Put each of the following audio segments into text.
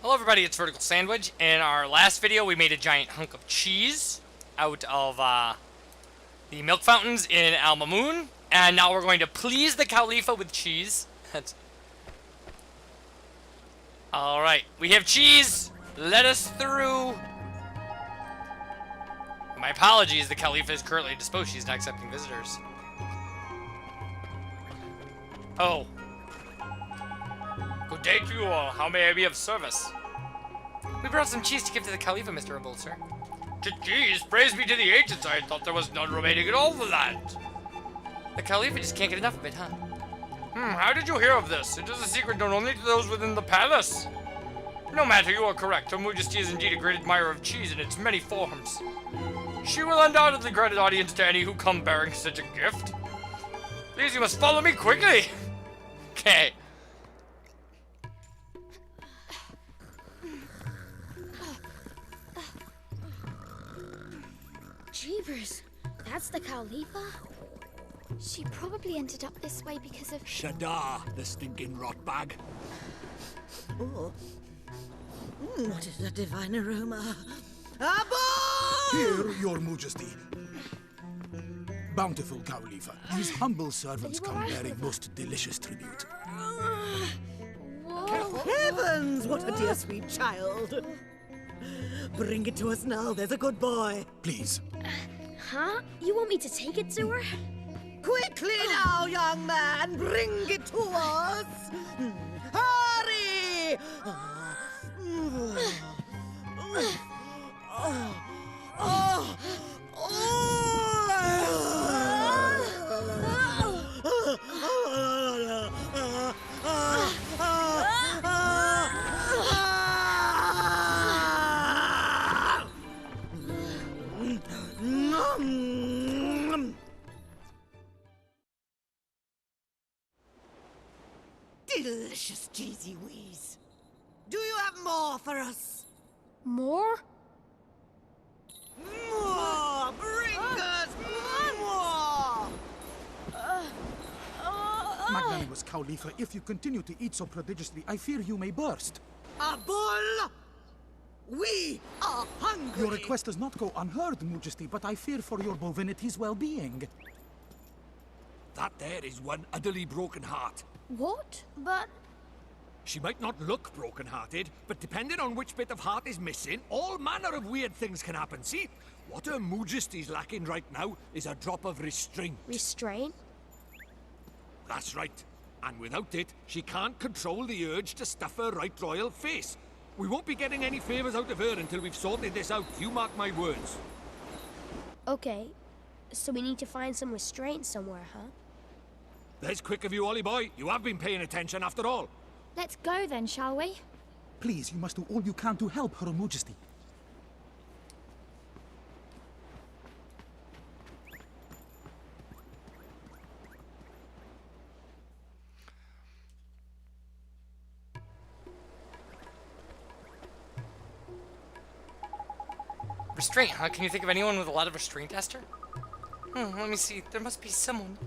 Hello everybody, it's VerticalSandwich. In our last video, we made a giant hunk of cheese out of the milk fountains in MaMOOn, and now we're going to please the Khalifa with cheese. Alright, we have cheese! Let us through! My apologies, the Khalifa is currently indisposed. She's not accepting visitors. Oh. Good day to you all. How may I be of service? We brought some cheese to give to the Khalifa, Mr. Abul, sir. Cheese? Praise be to the agents. I thought there was none remaining in all the land. The Khalifa just can't get enough of it, huh? How did you hear of this? It is a secret known only to those within the palace. No matter, you are correct. Her Moojesty is indeed a great admirer of cheese in its many forms. She will undoubtedly grant an audience to any who come bearing such a gift. Please, you must follow me quickly. Okay. Jeepers, that's the Khalifa? She probably ended up this way because of... Shadar, the stinking rotbag. Oh. What is that divine aroma? Abba! Here, your Moojesty. Bountiful Khalifa, these humble servants come bearing most delicious tribute. Heavens, what a dear sweet child. Bring it to us now, there's a good boy. Please. Huh? You want me to take it to her? Quickly now, young man, bring it to us. Hurry! Delicious cheesy wheeze. Do you have more for us? More? More! Bring us more! Magnanimous Khalifa, if you continue to eat so prodigiously, I fear you may burst. Abul! We are hungry! Your request does not go unheard, Moojesty, but I fear for your bovinity's well-being. That there is one utterly broken heart. What? But... She might not look broken-hearted, but depending on which bit of heart is missing, all manner of weird things can happen. See, what her Moojesty's lacking right now is a drop of restraint. Restraint? That's right. And without it, she can't control the urge to stuff her right royal face. We won't be getting any favors out of her until we've sorted this out. You mark my words. Okay, so we need to find some restraint somewhere, huh? There's quick of you, Ollie boy. You have been paying attention after all. Let's go then, shall we? Please, you must do all you can to help her Moojesty. Restraint, huh? Can you think of anyone with a lot of restraint, Esther? Let me see. There must be someone.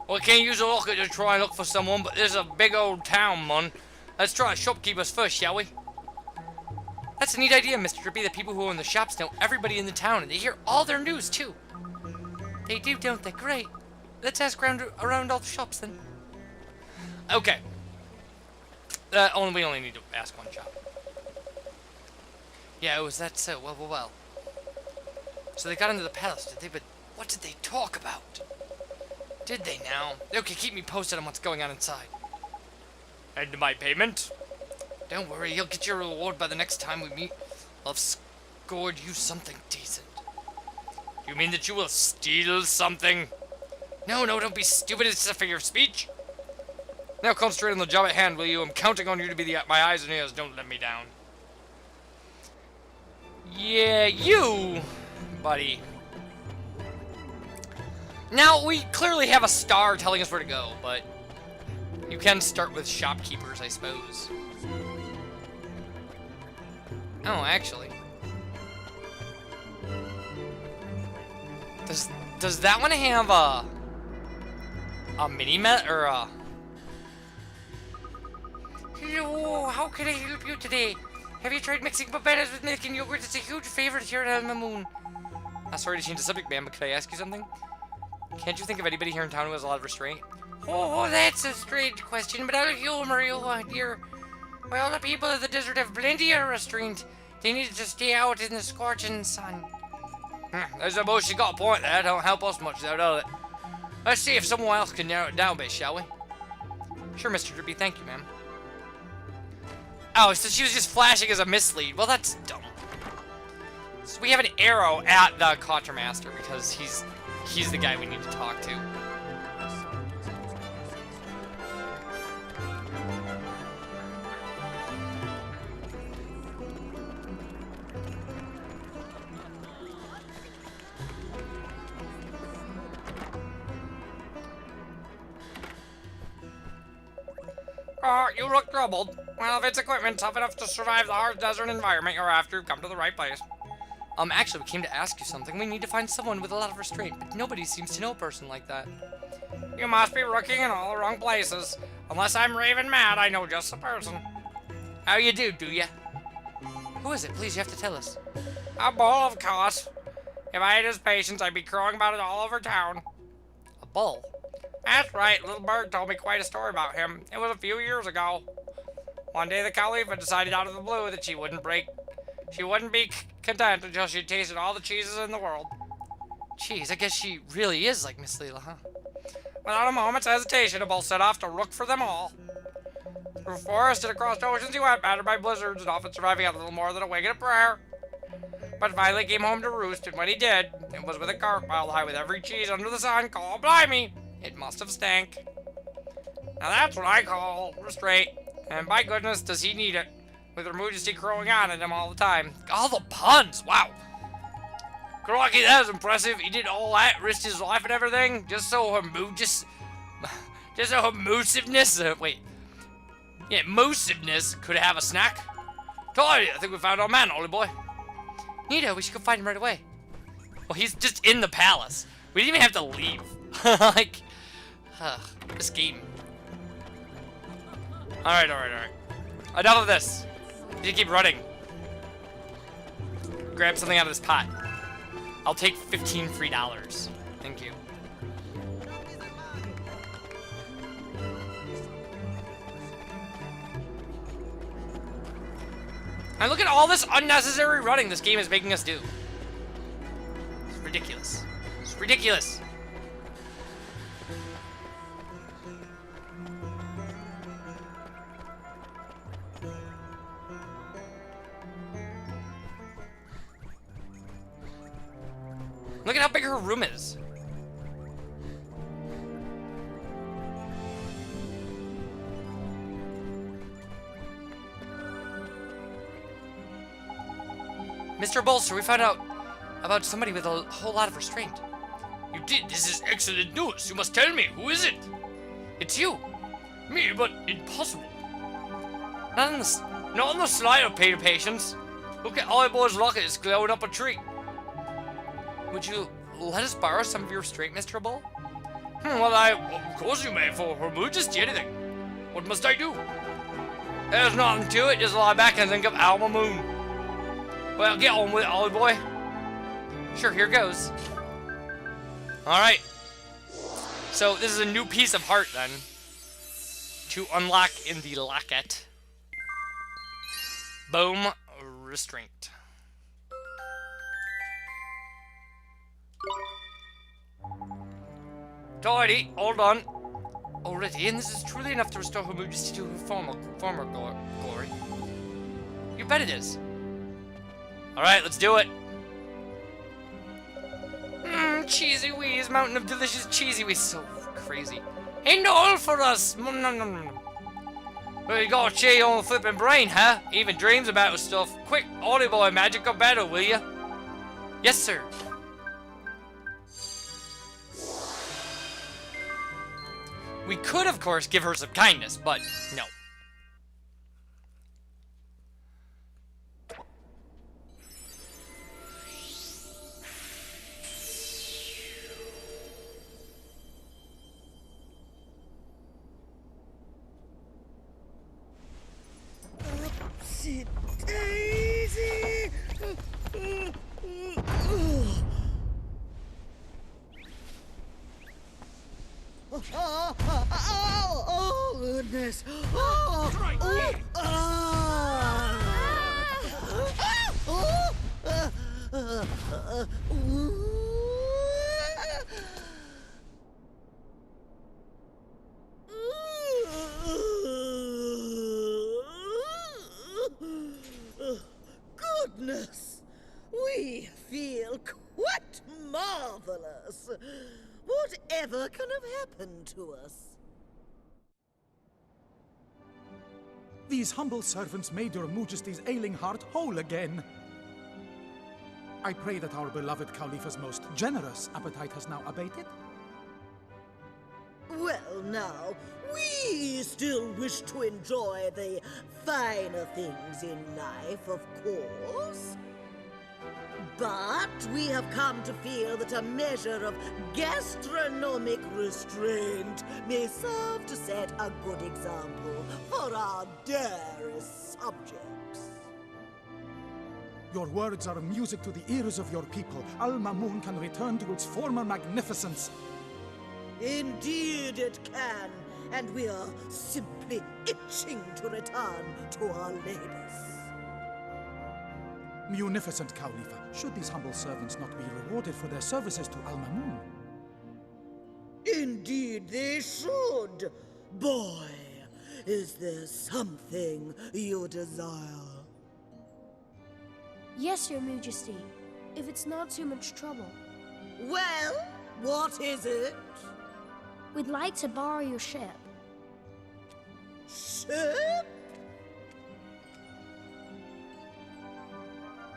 Well, I can't use a locket to try and look for someone, but there's a big old town, man. Let's try shopkeepers first, shall we? That's a neat idea, Mr. Drippy. The people who own the shops know everybody in the town, and they hear all their news, too. They do, don't they? Great. Let's ask around all the shops, then. Okay. We only need to ask one shop. Yeah, was that so? Well. So they got into the palace, did they? But what did they talk about? Did they now? Okay, keep me posted on what's going on inside. And my payment? Don't worry, you'll get your reward by the next time we meet. I'll have scored you something decent. You mean that you will steal something? No, don't be stupid. It's a figure of speech. Now concentrate on the job at hand, will you? I'm counting on you to be my eyes and ears. Don't let me down. Yeah, you, buddy. Now, we clearly have a star telling us where to go, but you can start with shopkeepers, I suppose. Oh, actually. Does that one have a mini-met, or a... Hello, how can I help you today? Have you tried mixing bananas with milk and yogurt? It's a huge favorite here at MaMOOn. Sorry to change the subject, ma'am, but could I ask you something? Can't you think of anybody here in town who has a lot of restraint? Oh, that's a strange question, but I'll humor you, dear. Well, the people of the desert have plenty of restraint. They need to stay out in the scorching sun. There's a most you got a point there. Don't help us much, though, does it? Let's see if someone else can narrow it down a bit, shall we? Sure, Mr. Drippy. Thank you, ma'am. Oh, so she was just flashing as a mislead. Well, that's dumb. So we have an arrow at the Quartermaster because he's the guy we need to talk to. Oh, you look troubled. Well, if it's equipment tough enough to survive the harsh desert environment you're after, you've come to the right place. Actually, we came to ask you something. We need to find someone with a lot of restraint, but nobody seems to know a person like that. You must be looking in all the wrong places. Unless I'm raving mad, I know just the person. How you do ya? Who is it? Please, you have to tell us. A bull, of course. If I had his patience, I'd be crowing about it all over town. A bull? That's right, little bird told me quite a story about him. It was a few years ago. One day the Khalifa decided out of the blue that she wouldn't be content until she'd tasted all the cheeses in the world. Jeez, I guess she really is like Miss Leela, huh? Without a moment's hesitation, a bull set off to rook for them all. Through forest and across oceans he went, battered by blizzards and often surviving on little more than a wing and a prayer. But finally came home to roost, and when he did, it was with a cart piled high with every cheese under the sun. Call blimey! It must have stank. Now that's what I call restraint. And by goodness, does he need it. With her Moojesty crowing on at him all the time. All the puns! Wow! Crikey, that was impressive. He did all that, risked his life and everything, just so her just so her moosiveness, moosiveness could have a snack. Told you, I think we found our man, Ollie boy. Nita, we should go find him right away. Well, he's just in the palace. We didn't even have to leave. Like, this game. Alright. Enough of this. You keep running. Grab something out of this pot. I'll take $15 free. Thank you. And look at all this unnecessary running this game is making us do. It's ridiculous. It's ridiculous. Look at how big her room is. Mr. Bolster, we found out about somebody with a whole lot of restraint. You did? This is excellent news. You must tell me. Who is it? It's you. Me? But impossible. Not on the sly of paid patience. Look at Ollie Boy's locket. It's glowing up a tree. Would you let us borrow some of your restraint, Mr. Bull? Well, of course you may, for her Moojesty, anything. What must I do? There's nothing to it, just lie back and think of MaMOOn. Well, get on with it, Ollie boy. Sure, here goes. Alright. So, this is a new piece of heart, then. To unlock in the locket. Boom. Restraint. Tidy, all done. Already, and this is truly enough to restore her Moojesty to her former glory. You bet it is. Alright, let's do it. Cheesy wheeze, mountain of delicious cheesy wheeze. So crazy. Ain't all for us. Well, you got a cheese on the flipping brain, huh? Even dreams about stuff. Quick, Ollie boy, magic of battle, will ya? Yes, sir. We could, of course, give her some kindness, but no. Whoopsie daisy! Oh, goodness! Oh, Right oh, here. Goodness! We feel quite marvelous. Whatever can have happened to us? These humble servants made your Moojesty's ailing heart whole again. I pray that our beloved Khalifa's most generous appetite has now abated. Well, now, we still wish to enjoy the finer things in life, of course. But we have come to feel that a measure of gastronomic restraint may serve to set a good example for our dearest subjects. Your words are music to the ears of your people. MaMOOn can return to its former magnificence. Indeed it can, and we are simply itching to return to our labors. Munificent Khalifa, should these humble servants not be rewarded for their services to MaMOOn? Indeed they should. Boy, is there something you desire? Yes, Your Majesty, if it's not too much trouble. Well, what is it? We'd like to borrow your ship. Ship?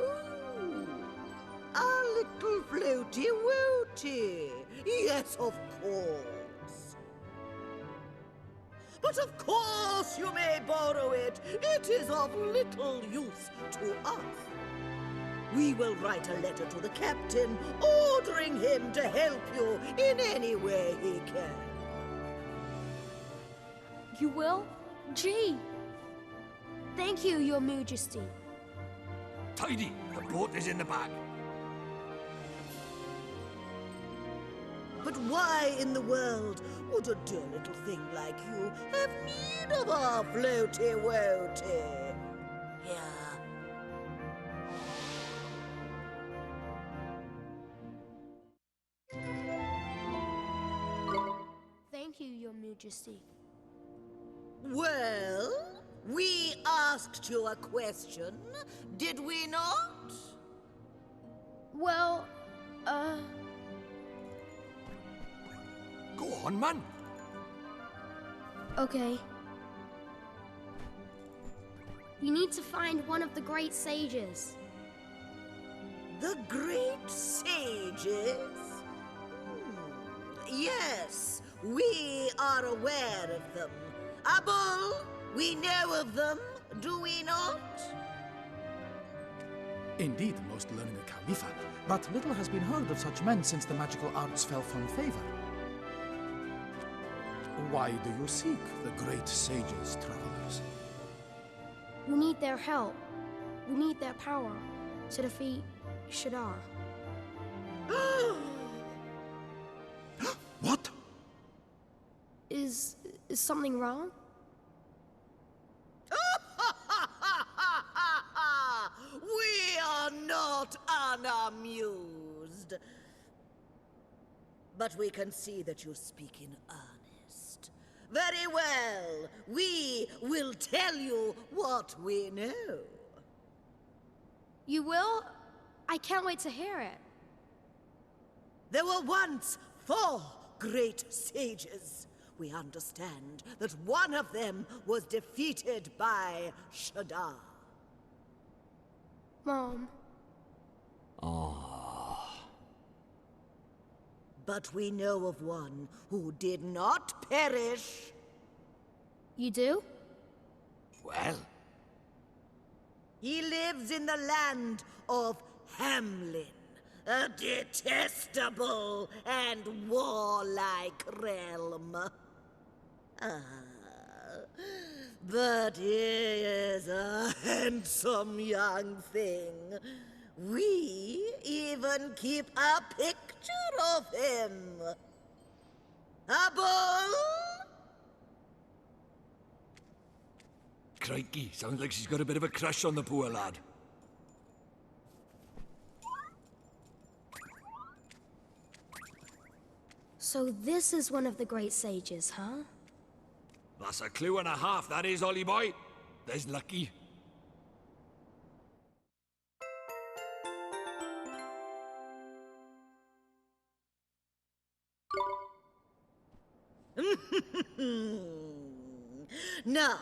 Ooh, a little floaty-woaty. Yes, of course. But of course you may borrow it. It is of little use to us. We will write a letter to the captain, ordering him to help you in any way he can. You will? Gee! Thank you, Your Majesty. Tidy. The boat is in the bag. But why in the world would a dear little thing like you have need of our floaty-woaty? Here. Thank you, Your Majesty. Well, we asked you a question, did we not? Well, Go on, man. okay. You need to find one of the great sages. The great sages? Yes, we are aware of them. Abul, we know of them, do we not? Indeed, most learned Khalifa, but little has been heard of such men since the magical arts fell from favor. Why do you seek the great sages, travelers? We need their help. We need their power to defeat Shadar. What? Is something wrong? We are not unamused. But we can see that you speak in earnest. Very well. We will tell you what we know. You will? I can't wait to hear it. There were once 4 great sages. We understand that one of them was defeated by Shadar. Mom, But we know of one who did not perish. you do? Well, He lives in the land of Hamlin, a detestable and warlike realm. But he is a handsome young thing. We even keep a picture of him. A bull? Crikey, sounds like she's got a bit of a crush on the poor lad. So this is one of the great sages, huh? That's a clue and a half, that is, Ollie boy. There's lucky. Now,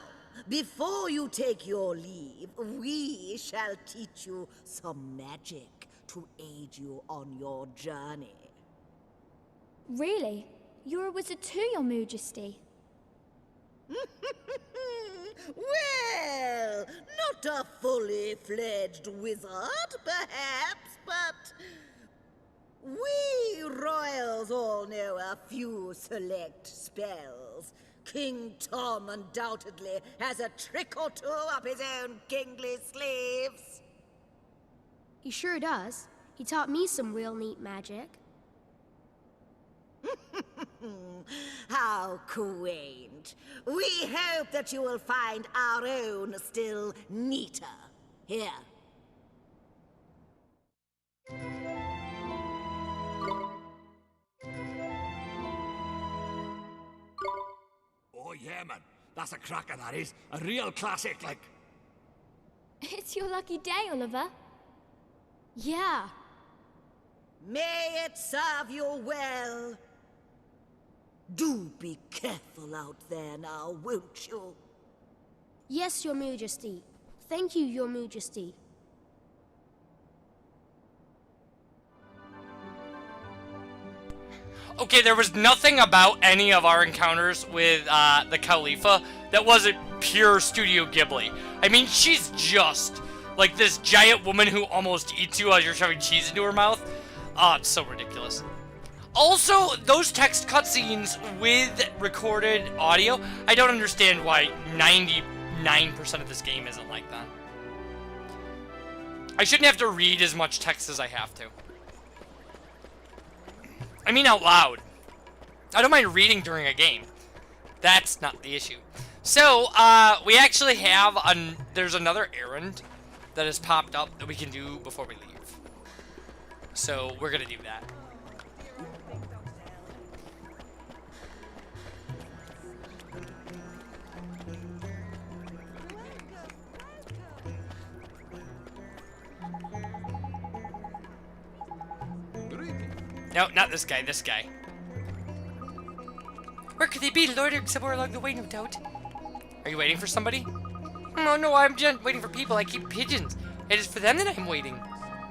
before you take your leave, we shall teach you some magic to aid you on your journey. Really? You're a wizard too, Your Moojesty. Well, not a fully fledged wizard, perhaps, but we royals all know a few select spells. King Tom undoubtedly has a trick or two up his own kingly sleeves. He sure does. He taught me some real neat magic. How quaint. We hope that you will find our own still neater. Here. Oh yeah, man. That's a cracker, that is. A real classic, like. It's your lucky day, Oliver. Yeah. May it serve you well. Do be careful out there now, won't you? Yes, Your Majesty. Thank you, Your Majesty. Okay, there was nothing about any of our encounters with the Khalifa that wasn't pure Studio Ghibli. I mean, she's just like this giant woman who almost eats you as you're shoving cheese into her mouth. Oh, it's so ridiculous. Also, those text cutscenes with recorded audio, I don't understand why 99% of this game isn't like that. I shouldn't have to read as much text as I have to. I mean out loud. I don't mind reading during a game. That's not the issue. So, we actually have, there's another errand that has popped up that we can do before we leave. So, we're gonna do that. No, not this guy, this guy. Where could they be? Loitering somewhere along the way, no doubt. Are you waiting for somebody? No, I'm just waiting for people. I keep pigeons. It is for them that I'm waiting.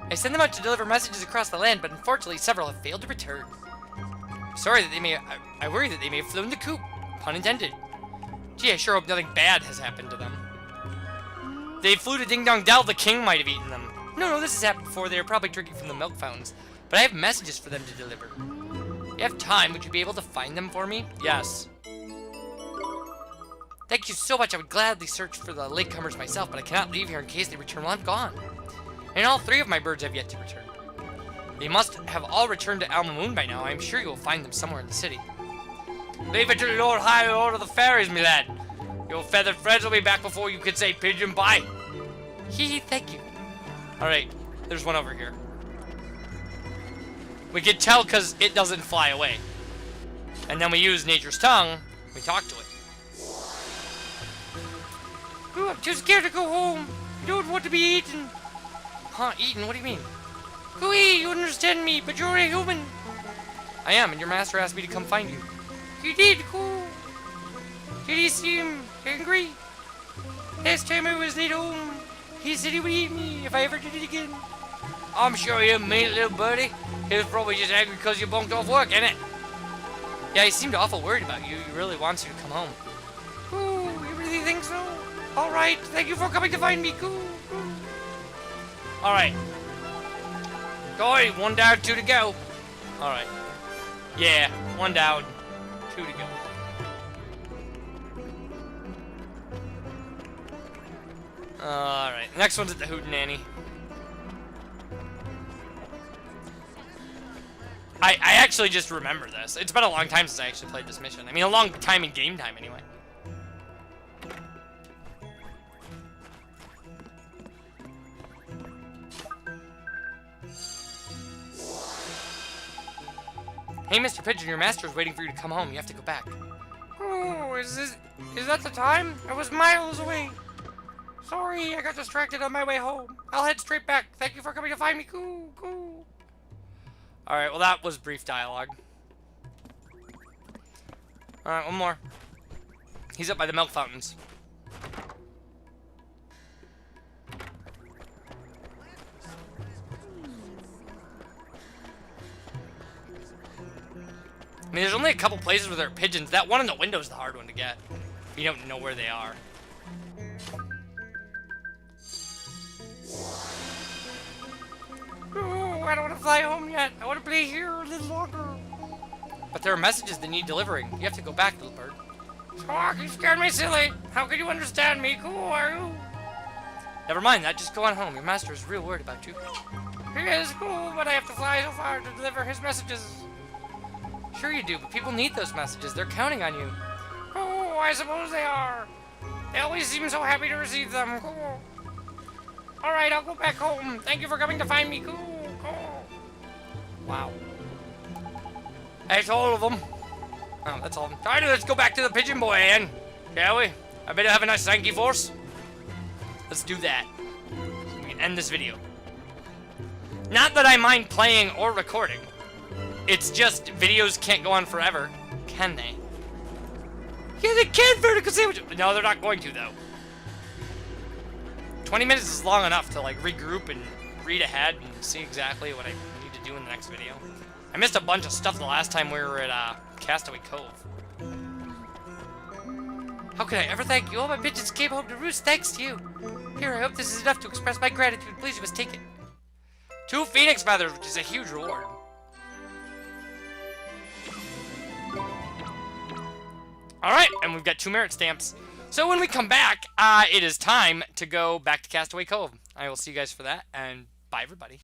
I send them out to deliver messages across the land, but unfortunately several have failed to return. Sorry that they may, I worry that they may have flown the coop. Pun intended. Gee, I sure hope nothing bad has happened to them. They flew to Ding Dong Dell, the king might have eaten them. No, this has happened before. They were probably drinking from the milk fountains. But I have messages for them to deliver. If you have time, would you be able to find them for me? Yes. Thank you so much. I would gladly search for the latecomers myself, but I cannot leave here in case they return while I'm gone. And all 3 of my birds have yet to return. They must have all returned to MaMOOn by now. I am sure you will find them somewhere in the city. Leave it to the Lord High Lord of the Fairies, my lad. Your feathered friends will be back before you can say pigeon bye. Hee, thank you. Alright, there's one over here. We can tell because it doesn't fly away. And then we use nature's tongue, we talk to it. Ooh, I'm too scared to go home. I don't want to be eaten. Huh, eaten? What do you mean? Kuni, you understand me, but you're a human. I am, and your master asked me to come find you. You did, cool. Did he seem angry? Last time I was at home, he said he would eat me if I ever did it again. I'm sure you mean it, little birdie. He was probably just angry because you bunked off work, innit? Yeah, he seemed awful worried about you. He really wants you to come home. Ooh, you really think so? Alright, thank you for coming to find me. Cool. Alright. Go, 1 down, 2 to go. Alright. Yeah, 1 down, 2 to go. Alright, next one's at the Hootenanny. I actually just remember this. It's been a long time since I actually played this mission. I mean, a long time in game time, anyway. Hey, Mr. Pigeon, your master is waiting for you to come home. You have to go back. Oh, is that the time? I was miles away. Sorry, I got distracted on my way home. I'll head straight back. Thank you for coming to find me. Cool, cool. Alright, well that was brief dialogue. Alright, one more. He's up by the milk fountains. I mean, there's only a couple places where there are pigeons. That one in the window is the hard one to get. If you don't know where they are. Oh, I don't want to fly home yet. I want to play here a little longer. But there are messages that need delivering. You have to go back, little bird. Squawk, you scared me silly. How can you understand me? Who are you? Never mind that. Just go on home. Your master is real worried about you. He is cool, but I have to fly so far to deliver his messages. Sure you do, but people need those messages. They're counting on you. Oh, I suppose they are. They always seem so happy to receive them. Cool. Alright, I'll go back home. Thank you for coming to find me. Cool, cool. Wow. That's all of them. Oh, that's all of them. Alright, let's go back to the Pigeon Boy, Ann. Shall we? I better have a nice thank you for us. Let's do that. So we can end this video. Not that I mind playing or recording. It's just videos can't go on forever, can they? Yeah, they can, VerticalSandwich. No, they're not going to, though. 20 minutes is long enough to, like, regroup and read ahead and see exactly what I need to do in the next video. I missed a bunch of stuff the last time we were at, Castaway Cove. How could I ever thank you? All my pigeons came home to roost thanks to you. Here, I hope this is enough to express my gratitude. Please, you must take it. 2 Phoenix Feathers, which is a huge reward. Alright, and we've got 2 merit stamps. So when we come back, it is time to go back to Castaway Cove. I will see you guys for that, and bye everybody.